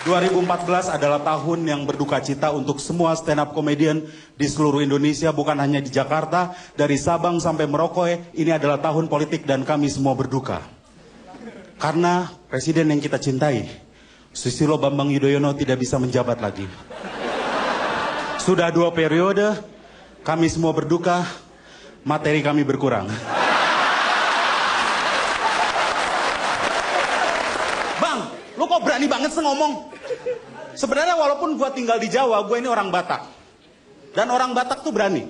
2014 adalah tahun yang berduka cita untuk semua stand up comedian di seluruh Indonesia, bukan hanya di Jakarta, dari Sabang sampai Merauke. Ini adalah tahun politik dan kami semua berduka. Karena presiden yang kita cintai, Susilo Bambang Yudhoyono, tidak bisa menjabat lagi. Sudah 2 periode, kami semua berduka, materi kami berkurang. Bang, lu kok berani banget sih ngomong? Sebenarnya walaupun gue tinggal di Jawa, gue ini orang Batak. Dan orang Batak tuh berani.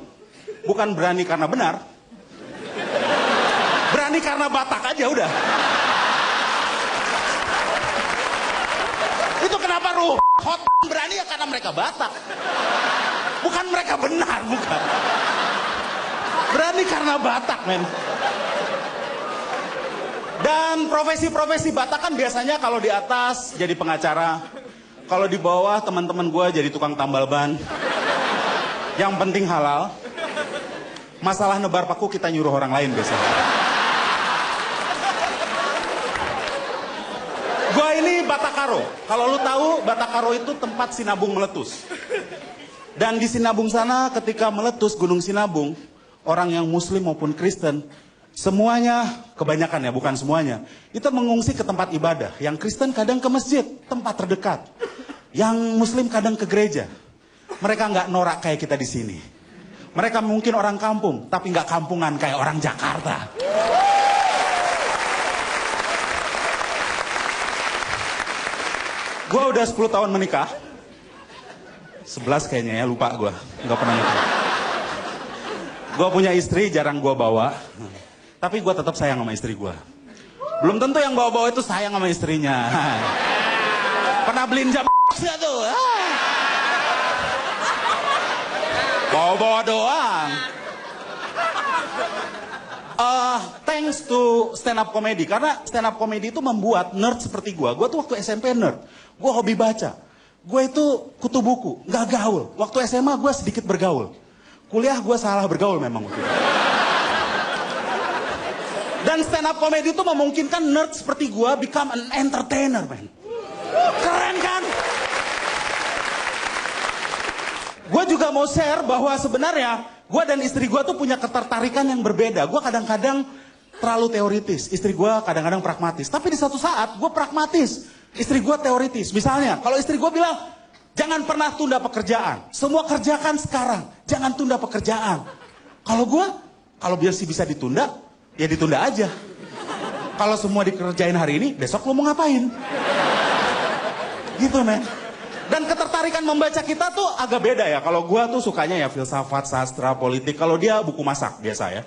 Bukan berani karena benar. Berani karena Batak aja udah. Itu kenapa lu hot berani ya karena mereka Batak. Bukan mereka benar, bukan. Berani karena Batak, men. Dan profesi-profesi Batak kan biasanya kalau di atas jadi pengacara. Kalau di bawah teman-teman gue jadi tukang tambal ban. Yang penting halal. Masalah nebar paku kita nyuruh orang lain biasanya. Gue ini Batakaro. Kalau lu tahu, Batakaro itu tempat Sinabung meletus. Dan di Sinabung sana ketika meletus Gunung Sinabung, orang yang Muslim maupun Kristen, semuanya, kebanyakan ya, bukan semuanya, itu mengungsi ke tempat ibadah. Yang Kristen kadang ke masjid, tempat terdekat. Yang Muslim kadang ke gereja. Mereka nggak norak kayak kita di sini. Mereka mungkin orang kampung, tapi nggak kampungan kayak orang Jakarta. Gue udah 10 tahun menikah. 11 kayaknya ya, lupa gue. Nggak pernah nikah. Gue punya istri, jarang gue bawa. Tapi gue tetap sayang sama istri gue. Belum tentu yang bawa-bawa itu sayang sama istrinya. Pernah beliin jam nggak tuh? Bawa-bawa doang. Thanks to stand up comedy. Karena stand up comedy itu membuat nerd seperti gue. Gue tuh waktu SMP nerd. Gue hobi baca. Gue itu kutu buku, nggak gaul. Waktu SMA gue sedikit bergaul. Kuliah gue salah bergaul memang. Dan stand up comedy itu memungkinkan nerd seperti gue become an entertainer, man. Keren kan? Gue juga mau share bahwa sebenarnya gue dan istri gue tuh punya ketertarikan yang berbeda. Gue kadang-kadang terlalu teoritis, istri gue kadang-kadang pragmatis. Tapi di satu saat gue pragmatis, istri gue teoritis. Misalnya, kalau istri gue bilang, jangan pernah tunda pekerjaan. Semua kerjakan sekarang, jangan tunda pekerjaan. Kalau gue, kalau biar sih bisa ditunda, ya ditunda aja. Kalau semua dikerjain hari ini, besok lo mau ngapain? Gitu, men. Dan ketertarikan membaca kita tuh agak beda ya. Kalau gue tuh sukanya ya filsafat, sastra, politik. Kalau dia buku masak biasa ya.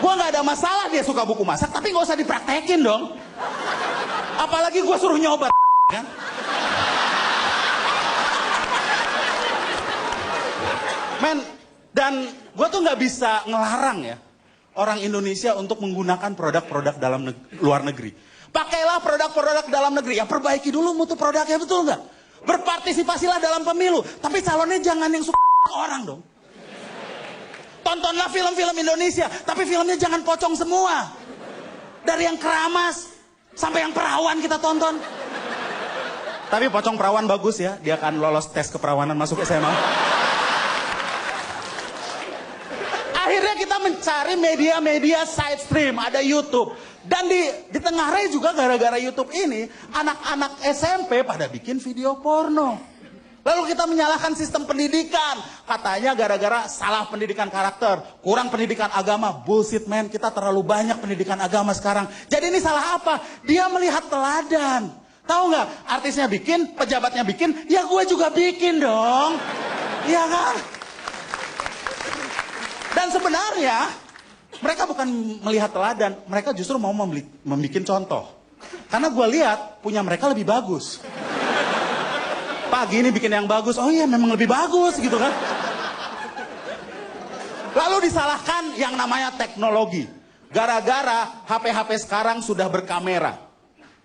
Gue nggak ada masalah dia suka buku masak, tapi nggak usah dipraktekin dong. Apalagi gue suruh nyoba, kan? Men, dan gue tuh nggak bisa ngelarang ya orang Indonesia untuk menggunakan produk-produk dalam luar negeri. Pakailah produk-produk dalam negeri. Ya perbaiki dulu mutu produknya, betul nggak? Berpartisipasilah dalam pemilu, tapi calonnya jangan yang suka orang dong. Tontonlah film-film Indonesia, tapi filmnya jangan pocong semua. Dari yang keramas sampai yang perawan kita tonton. Tapi pocong perawan bagus ya, dia akan lolos tes keperawanan masuk SMA. Akhirnya kita mencari media-media side stream, ada YouTube. Dan di tengah raya juga gara-gara YouTube ini, anak-anak SMP pada bikin video porno. Lalu kita menyalahkan sistem pendidikan. Katanya gara-gara salah pendidikan karakter, kurang pendidikan agama. Bullshit, man, kita terlalu banyak pendidikan agama sekarang. Jadi ini salah apa? Dia melihat teladan. Tahu nggak? Artisnya bikin, pejabatnya bikin, ya gue juga bikin dong. Iya kan? Dan sebenarnya mereka bukan melihat teladan, mereka justru mau membuat contoh. Karena gue lihat punya mereka lebih bagus. Pagi ini bikin yang bagus, oh iya memang lebih bagus gitu kan. Lalu disalahkan yang namanya teknologi. Gara-gara HP-HP sekarang sudah berkamera.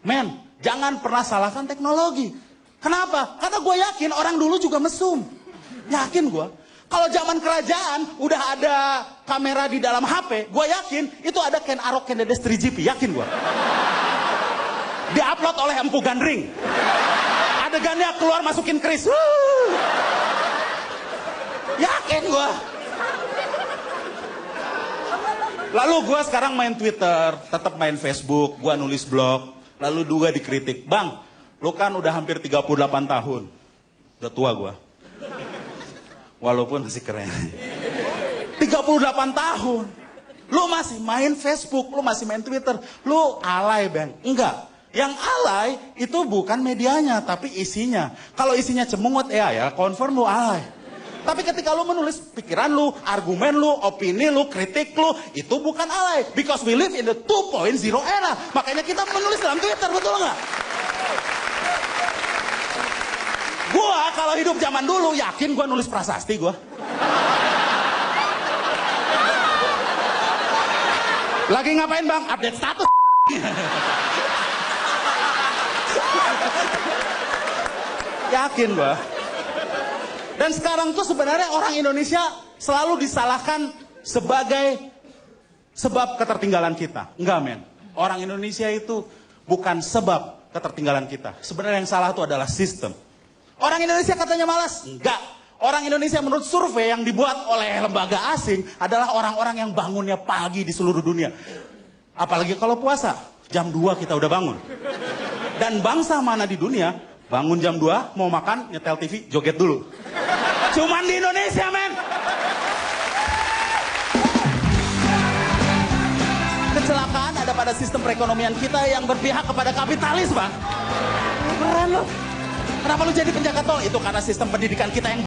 Men, jangan pernah salahkan teknologi. Kenapa? Karena gue yakin orang dulu juga mesum. Yakin gue. Kalau zaman kerajaan udah ada kamera di dalam HP, gue yakin itu ada Ken Arok Ken Dedes 3GP, yakin gue. Diupload oleh Empu Gandring. Ada adegannya keluar masukin keris. Yakin gua. Lalu gua sekarang main Twitter, tetap main Facebook, gua nulis blog. Lalu juga dikritik, "Bang, lu kan udah hampir 38 tahun. Udah tua gua." Walaupun masih keren. 38 tahun. Lu masih main Facebook, lu masih main Twitter. Lu alay, Bang. Enggak. Yang alay itu bukan medianya, tapi isinya. Kalau isinya cemungut, ya confirm lu alay. Tapi ketika lu menulis pikiran lu, argumen lu, opini lu, kritik lu, itu bukan alay. Because we live in the 2.0 era. Makanya kita menulis dalam Twitter, betul nggak? Gua kalau hidup zaman dulu, yakin gua nulis prasasti gua. Lagi ngapain, Bang? Update status. Yakin gua. Dan sekarang tuh sebenarnya orang Indonesia selalu disalahkan sebagai sebab ketertinggalan kita. Enggak, men. Orang Indonesia itu bukan sebab ketertinggalan kita. Sebenarnya yang salah itu adalah sistem. Orang Indonesia katanya malas? Enggak. Orang Indonesia menurut survei yang dibuat oleh lembaga asing adalah orang-orang yang bangunnya pagi di seluruh dunia. Apalagi kalau puasa, jam 2 kita udah bangun. Dan bangsa mana di dunia, bangun jam 2, mau makan, nyetel TV, joget dulu. Cuman di Indonesia, men. Kecelakaan ada pada sistem perekonomian kita yang berpihak kepada kapitalis, Bang. Keren loh. Kenapa lu jadi penjaga tol? Itu karena sistem pendidikan kita yang